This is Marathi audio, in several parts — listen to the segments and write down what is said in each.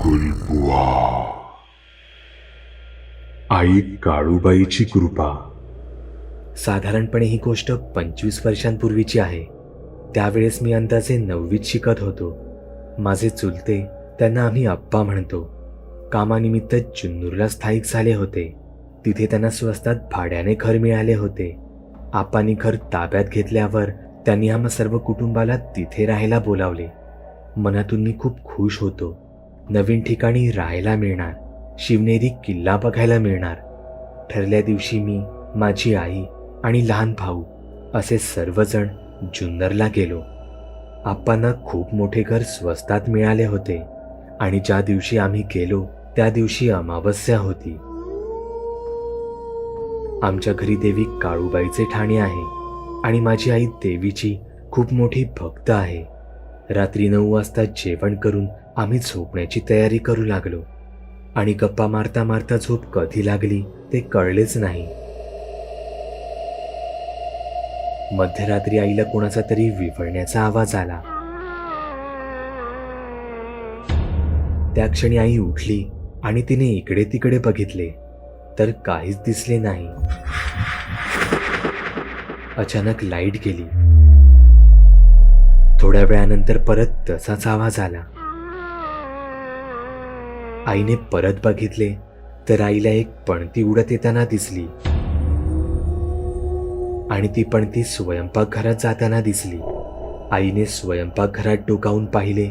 गुलबुवा. आई काळूबाईची कृपा. साधारणपणे ही गोष्ट 25 वर्षांपूर्वीची आहे. त्यावेळेस मी अंदाजे 9वीत शिकत होतो. माझे चुलते, त्यांना आम्ही आप्पा म्हणतो, कामानिमित्त जुन्नूरला स्थायिक झाले होते. तिथे त्यांना स्वस्तात भाड्याने घर मिळाले होते. आप्पांनी घर ताब्यात घेतल्यावर त्यांनी आम्हा सर्व कुटुंबाला तिथे राहायला बोलावले. मनातून मी खूप खुश होतो. नवीन ठिकाणी राहायला मिळणार, शिवनेरी किल्ला बघायला मिळणार. ठरल्या दिवशी मी, माझी आई आणि लहान भाऊ असे सर्वजण जुन्नरला गेलो. आप्पांना खूप मोठे घर स्वस्तात मिळाले होते आणि ज्या दिवशी आम्ही गेलो त्या दिवशी अमावस्या होती. आमच्या घरी देवी काळूबाईचे ठाणे आहे आणि माझी आई देवीची खूप मोठी भक्त आहे. रात्री 9 वाजता जेवण करून आम्ही झोपण्याची तयारी करू लागलो आणि गप्पा मारता मारता झोप कधी लागली ते कळलेच नाही. मध्यरात्री आईला कोणाचा तरी विव्हळण्याचा आवाज आला. त्या क्षणी आई उठली आणि तिने इकडे तिकडे बघितले तर काहीच दिसले नाही. अचानक लाईट गेली. थोड्या वेळानंतर परत तसाच आवाज आला. आईने परत बघितले तर आईला एक पणती उडत येताना दिसली आणि ती पणती स्वयंपाकघरात जाताना दिसली. आईने स्वयंपाकघरात डोकावून पाहिले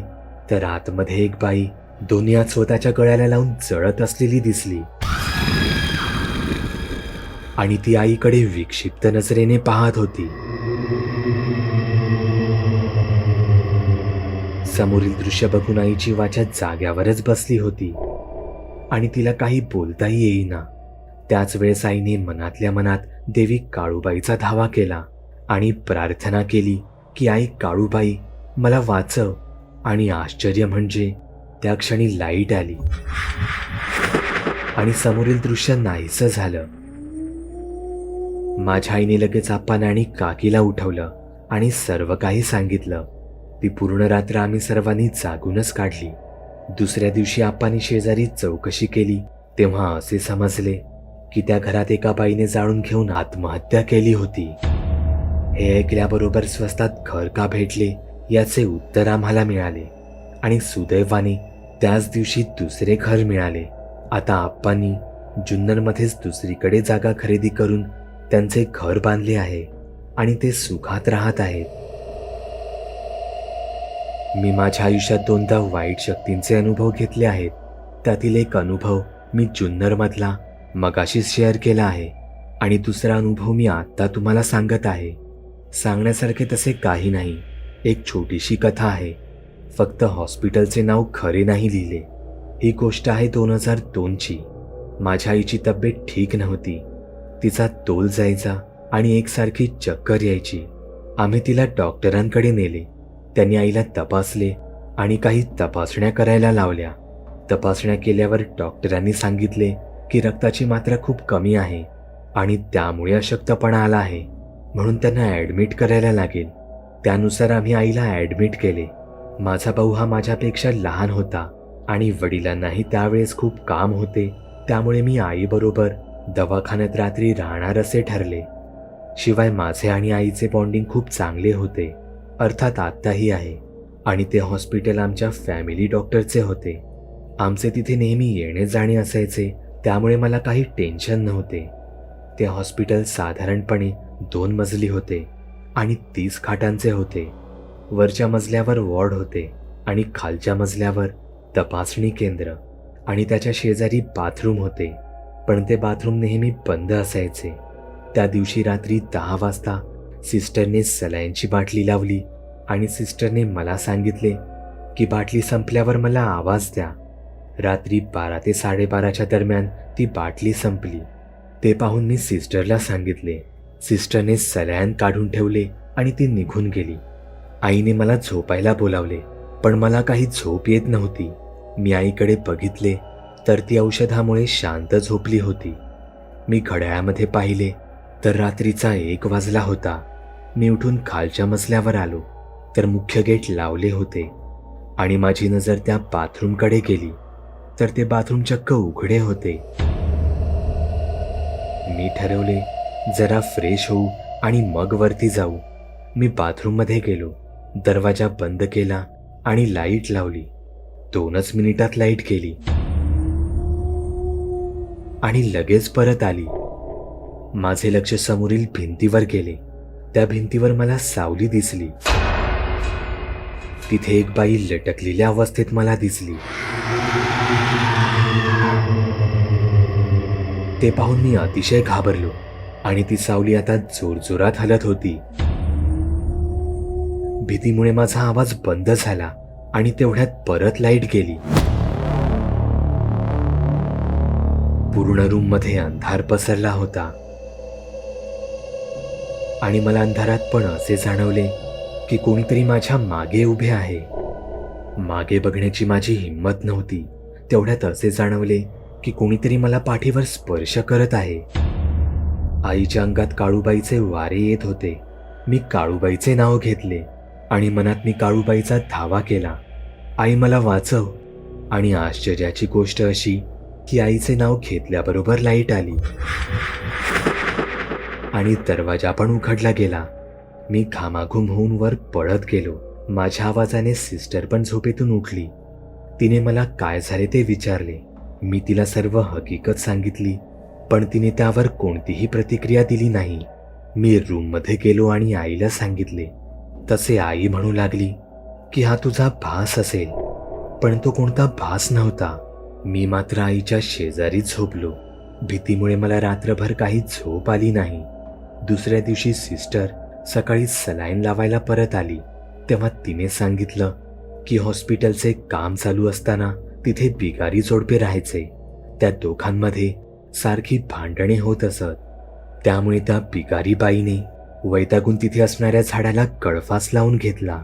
तर आतमध्ये एक बाई दोन्ही हात स्वतःच्या गळ्याला लावून जळत असलेली दिसली आणि ती आईकडे विक्षिप्त नजरेने पाहत होती. समोरील दृश्य बघून आईची वाचा जाग्यावरच बसली होती आणि तिला काही बोलताही येईना. त्याच वेळेस आईने मनातल्या मनात देवी काळूबाईचा धावा केला आणि प्रार्थना केली की आई काळूबाई मला वाचव. आणि आश्चर्य म्हणजे त्या क्षणी लाईट आली आणि समोरील दृश्य नाहीसं झालं. माझ्या आईने लगेच आप्पांना आणि काकीला उठवलं आणि सर्व काही सांगितलं. ती पूर्ण रात्र आम्ही सर्वांनी जागूनच काढली. दुसऱ्या दिवशी आप्पांनी शेजारी चौकशी केली तेव्हा असे समजले की त्या घरात एका बाईने जाळून घेऊन आत्महत्या केली होती. हे ऐकल्याबरोबर स्वस्तात घर का भेटले याचे उत्तर आम्हाला मिळाले आणि सुदैवाने त्याच दिवशी दुसरे घर मिळाले. आता आप्पांनी जुन्नरमध्येच दुसरीकडे जागा खरेदी करून त्यांचे घर बांधले आहे आणि ते सुखात राहत आहेत. मी माझ्या आयुष्यात 2दा वाईट शक्तींचे अनुभव घेतले आहेत. त्यातील एक अनुभव मी जुन्नरमधला मगाशीच शेअर केला आहे आणि दुसरा अनुभव मी आत्ता तुम्हाला सांगत आहे. सांगण्यासारखे तसे काही नाही. एक छोटीशी कथा आहे. फक्त हॉस्पिटलचे नाव खरे नाही लिहिले. ही गोष्ट आहे 2002ची. माझ्या आईची तब्येत ठीक नव्हती. तिचा तोल जायचा आणि एकसारखी चक्कर यायची. आम्ही तिला डॉक्टरांकडे नेले. त्यांनी आईला तपासले आणि काही तपासण्या करायला लावल्या. तपासण्या केल्यावर डॉक्टरांनी सांगितले की रक्ताची मात्रा खूप कमी आहे आणि त्यामुळे अशक्तपणा आला आहे, म्हणून त्यांना ॲडमिट करायला लागेल. त्यानुसार आम्ही आईला ॲडमिट केले. माझा भाऊ हा माझ्यापेक्षा लहान होता आणि वडिलांनाही त्यावेळेस खूप काम होते. त्यामुळे मी आईबरोबर दवाखान्यात रात्री राहणार असे ठरले. शिवाय माझे आणि आईचे बॉन्डिंग खूप चांगले होते, अर्थात आत्ताही आहे. आणि ते हॉस्पिटल आमच्या फॅमिली डॉक्टरचे होते. आमचे तिथे नेहमी येणे जाणे असायचे, त्यामुळे मला काही टेन्शन नव्हते. ते हॉस्पिटल साधारणपणे 2 मजली होते आणि 30 खाटांचे होते. वरच्या मजल्यावर वॉर्ड होते आणि खालच्या मजल्यावर तपासणी केंद्र आणि त्याच्या शेजारी बाथरूम होते. पण ते बाथरूम नेहमी बंद असायचे. त्या दिवशी रात्री 10 वाजता सिस्टरने सलाईनची बाटली लावली आणि सिस्टरने मला सांगितले की बाटली संपल्यावर मला आवाज द्या. रात्री 12 ते 12:30च्या दरम्यान ती बाटली संपली. ते पाहून मी सिस्टरला सांगितले. सिस्टरने सलाईन काढून ठेवले आणि ती निघून गेली. आईने मला झोपायला बोलावले, पण मला काही झोप येत नव्हती. मी आईकडे बघितले तर ती औषधामुळे शांत झोपली होती. मी घड्याळामध्ये पाहिले तर रात्रीचा 1 वाजला होता. मी उठून खालच्या मजल्यावर आलो तर मुख्य गेट लावले होते आणि माझी नजर त्या बाथरूमकडे गेली. तर ते बाथरूम चक्क उघडे होते. मी ठरवले जरा फ्रेश होऊ आणि मग वरती जाऊ. मी बाथरूममध्ये गेलो, दरवाजा बंद केला आणि लाईट लावली. 2च मिनिटात लाईट गेली आणि लगेच परत आली. माझे लक्ष समोरील भिंतीवर गेले. त्या भिंतीवर मला सावली दिसली. तिथे एक बाई लटकलेल्या अवस्थेत मला दिसली. ते पाहून मी अतिशय घाबरलो आणि ती सावली आता जोरजोरात हलत होती. भीतीमुळे माझा आवाज बंद झाला आणि तेवढ्यात परत लाईट गेली. पूर्ण रूममध्ये अंधार पसरला होता आणि मला अंधारात पण असे जाणवले की कोणीतरी माझ्या मागे उभे आहे. मागे बघण्याची माझी हिंमत नव्हती. तेवढ्यात असे जाणवले की कोणीतरी मला पाठीवर स्पर्श करत आहे. आईच्या अंगात काळूबाईचे वारे येत होते. मी काळूबाईचे नाव घेतले आणि मनात मी काळूबाईचा धावा केला, आई मला वाचव. आणि आश्चर्याची गोष्ट अशी की आईचे नाव घेतल्याबरोबर लाईट आली आणि दरवाजा पण उघडला गेला. मी घामाघूम होऊन वर पळत गेलो. माझ्या आवाजाने सिस्टर पण झोपेतून उठली. तिने मला काय झाले ते विचारले. मी तिला सर्व हकीकत सांगितली, पण तिने त्यावर कोणतीही प्रतिक्रिया दिली नाही. मी रूममध्ये गेलो आणि आईला सांगितले. तसे आई म्हणू लागली की हा तुझा भास असेल, पण तो कोणता भास नव्हता. मी मात्र आईच्या शेजारी झोपलो. भीतीमुळे मला रात्रभर काही झोप आली नाही. दुसऱ्या दिवशी सिस्टर सकाळी सलाईन लावायला परत आली. तेव्हा तिने सांगितलं की हॉस्पिटलचे काम चालू असताना तिथे बिगारी जोडपे राहायचे. त्या दोघांमध्ये सारखी भांडणे होत असत. त्यामुळे त्या बिगारी बाईने वैतागून तिथे असणाऱ्या झाडाला गळफास लावून घेतला.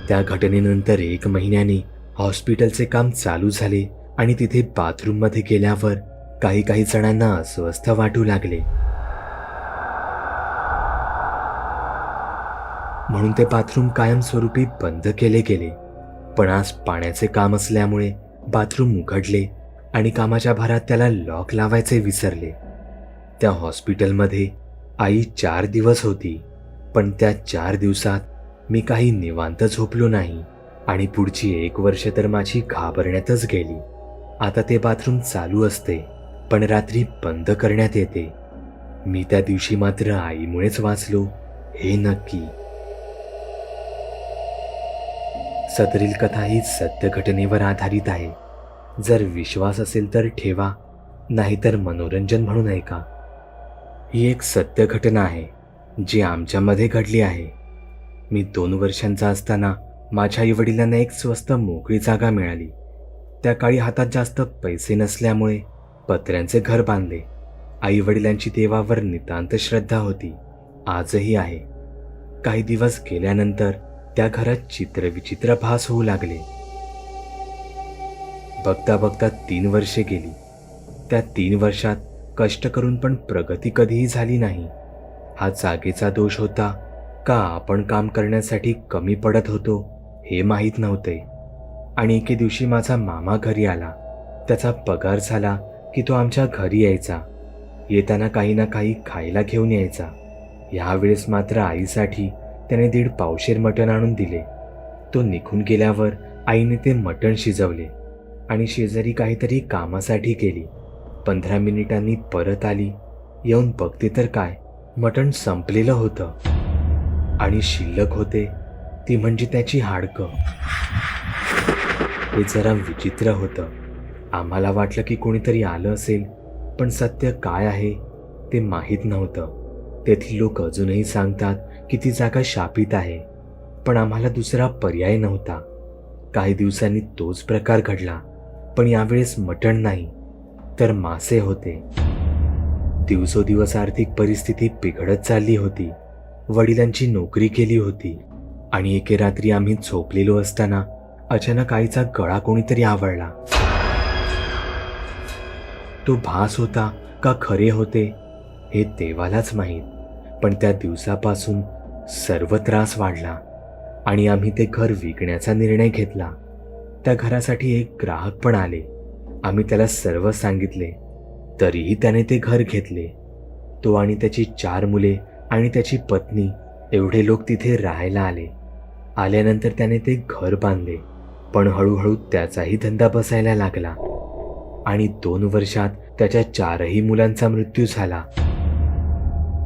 त्या घटनेनंतर 1 महिन्याने हॉस्पिटलचे काम चालू झाले आणि तिथे बाथरूममध्ये गेल्यावर काही जणांना अस्वस्थ वाटू लागले. म्हणून ते बाथरूम कायमस्वरूपी बंद केले गेले. पण आज पाण्याचे काम असल्यामुळे बाथरूम उघडले आणि कामाच्या भरात त्याला लॉक लावायचे विसरले. त्या हॉस्पिटलमध्ये आई 4 दिवस होती, पण त्या 4 दिवसात मी काही निवांत झोपलो नाही आणि पुढची 1 वर्ष तर माझी घाबरण्यातच गेली. आता ते बाथरूम चालू असते, पण रात्री बंद करण्यात येते. मी त्या दिवशी मात्र आईमुळेच वाचलो हे नक्की. सदरील कथा ही सत्य घटनेवर आधारित आहे. जर विश्वास असेल तर ठेवा, नाहीतर मनोरंजन म्हणून ऐका. ही एक सत्य घटना आहे जी आमच्यामध्ये घडली आहे. मी 2 वर्षांचा असताना माझ्या आईवडिलांना एक स्वस्त मोकळी जागा मिळाली. त्या काळी हातात जास्त पैसे नसल्यामुळे पत्र्यांचे घर बांधले. आईवडिलांची देवावर नितांत श्रद्धा होती, आजही आहे. काही दिवस गेल्यानंतर त्या घरात चित्रविचित्र भास होऊ लागले. बघता बघता 3 वर्षे गेली. त्या 3 वर्षात कष्ट करून पण प्रगती कधीही झाली नाही. हा जागेचा दोष होता का आपण काम करण्यासाठी कमी पडत होतो हे माहीत नव्हते. आणि एके दिवशी माझा मामा घरी आला. त्याचा पगार झाला की तो आमच्या घरी यायचा. येताना काही ना काही खायला घेऊन यायचा. यावेळेस मात्र आईसाठी त्याने 1.5 पावशेर मटण आणून दिले. तो निघून गेल्यावर आईने ते मटण शिजवले आणि शेजारी काहीतरी कामासाठी गेली. 15 मिनिटांनी परत आली. येऊन बघते तर काय, मटण संपलेलं होतं आणि शिल्लक होते ती म्हणजे त्याची हाडकं. हे जरा विचित्र होतं. आम्हाला वाटलं की कोणीतरी आलं असेल, पण सत्य काय आहे ते माहीत नव्हतं. तेथील लोक अजूनही सांगतात की ती जागा शापित आहे, पण आम्हाला दुसरा पर्याय नव्हता. काही दिवसांनी तोच प्रकार घडला, पण यावेळेस मटण नाही तर मासे होते. दिवसोदिवस आर्थिक परिस्थिती बिघडत चालली होती. वडिलांची नोकरी केली होती आणि एके रात्री आम्ही झोपलेलो असताना अचानक आईचा गळा कोणीतरी आवळला. तो भास होता का खरे होते हे देवालाच माहीत, पण त्या दिवसापासून सर्व त्रास वाढला आणि आम्ही ते घर विकण्याचा निर्णय घेतला. त्या घरासाठी एक ग्राहक पण आले. आम्ही त्याला सर्व सांगितले, तरीही त्याने ते घर घेतले. तो आणि त्याची 4 मुले आणि त्याची पत्नी एवढे लोक तिथे राहायला आले. आल्यानंतर त्याने ते घर बांधले, पण हळूहळू त्याचाही धंदा बसायला लागला आणि 2 वर्षात त्याच्या 4ही मुलांचा मृत्यू झाला.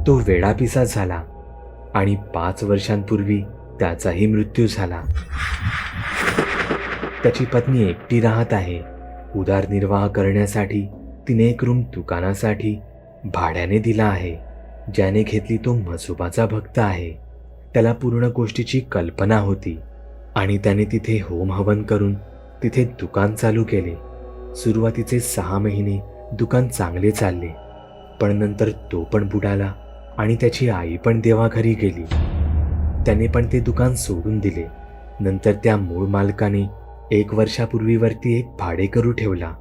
तो वेडापिसा झाला आणि 5 वर्षांपूर्वी त्याचाही मृत्यू झाला. त्याची पत्नी एकटी राहत आहे. उदरनिर्वाह करण्यासाठी तिने एक रूम दुकानासाठी भाड्याने दिला आहे. ज्याने घेतली तो म्हसोबाचा भक्त आहे. त्याला पूर्ण गोष्टीची कल्पना होती आणि त्याने तिथे होम हवन करून तिथे दुकान चालू केले. सुरुवातीचे 6 महिने दुकान चांगले चालले, पण नंतर तो पण बुडाला आणि त्याची आई पण देवाघरी गेली. त्याने पण ते दुकान सोडून दिले. नंतर त्या मूळ मालकाने 1 वर्षापूर्वीवरती एक भाडेकरू ठेवला.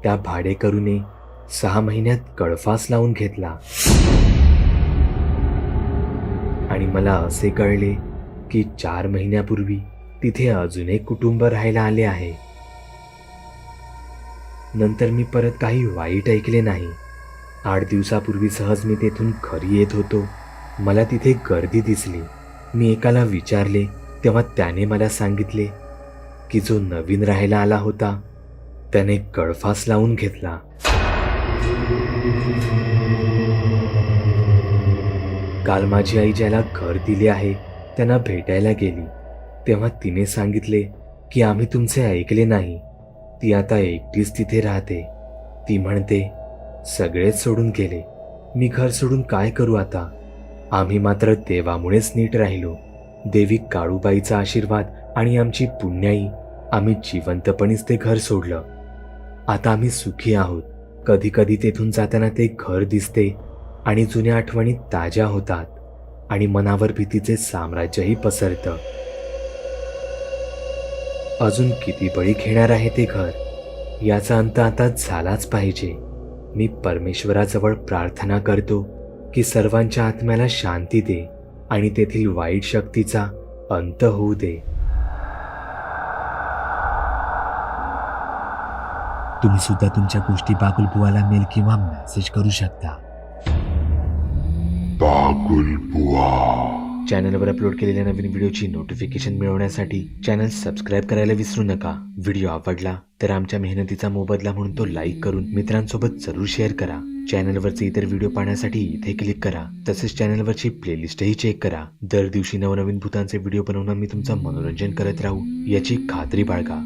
त्या भाडेकरूने 6 महिन्यात गळफास लावून घेतला आणि मला असे कळले की 4 महिन्यापूर्वी तिथे अजून एक कुटुंब राहायला आले आहे. नंतर मी परत काही वाईट ऐकले नाही. 8 दिवसापूर्वी सहज मी तेथून घरी येत होतो. मला तिथे गर्दी दिसली. मी एकाला विचारले तेव्हा त्याने मला सांगितले की जो नवीन राहायला आला होता त्याने गळफास लावून घेतला. काल माझी आई ज्याला घर दिले आहे त्यांना भेटायला गेली, तेव्हा तिने सांगितले की आम्ही तुमचे ऐकले नाही. ती आता एकटीच तिथे राहते. ती म्हणते सगळेच सोडून गेले, मी घर सोडून काय करू आता. आम्ही मात्र देवामुळेच नीट राहिलो. देवी काळूबाईचा आशीर्वाद आणि आमची पुण्याई आम्ही जिवंतपणीच ते घर सोडलं. आता आम्ही सुखी आहोत. कधी कधी तेथून जाताना ते घर दिसते आणि जुन्या आठवणी ताज्या होतात आणि मनावर भीतीचे साम्राज्यही पसरतं. अजून किती बळी घेणार आहे ते घर, याचा अंत आता झालाच पाहिजे. मी परमेश्वराजवळ प्रार्थना करतो की सर्वांच्या आत्म्याला शांती दे आणि तेथील वाईट शक्तीचा अंत होऊ दे. तुम्ही सुद्धा तुमच्या गोष्टी बागुलबुवाला मेल किंवा मेसेज करू शकता. बागुलबुवा. चॅनलवर अपलोड केलेल्या नवीन व्हिडिओची नोटिफिकेशन मिळवण्यासाठी चॅनल सबस्क्राईब करायला विसरू नका. व्हिडिओ आवडला तर आमच्या मेहनतीचा मोबदला म्हणून तो लाईक करून मित्रांसोबत जरूर शेअर करा. चॅनलवरचे इतर व्हिडिओ पाहण्यासाठी इथे क्लिक करा. तसेच चॅनलवरची प्लेलिस्टही चेक करा. दर दिवशी नवनवीन भूतांचे व्हिडिओ बनवून मी तुमचं मनोरंजन करत राहू याची खात्री बाळगा.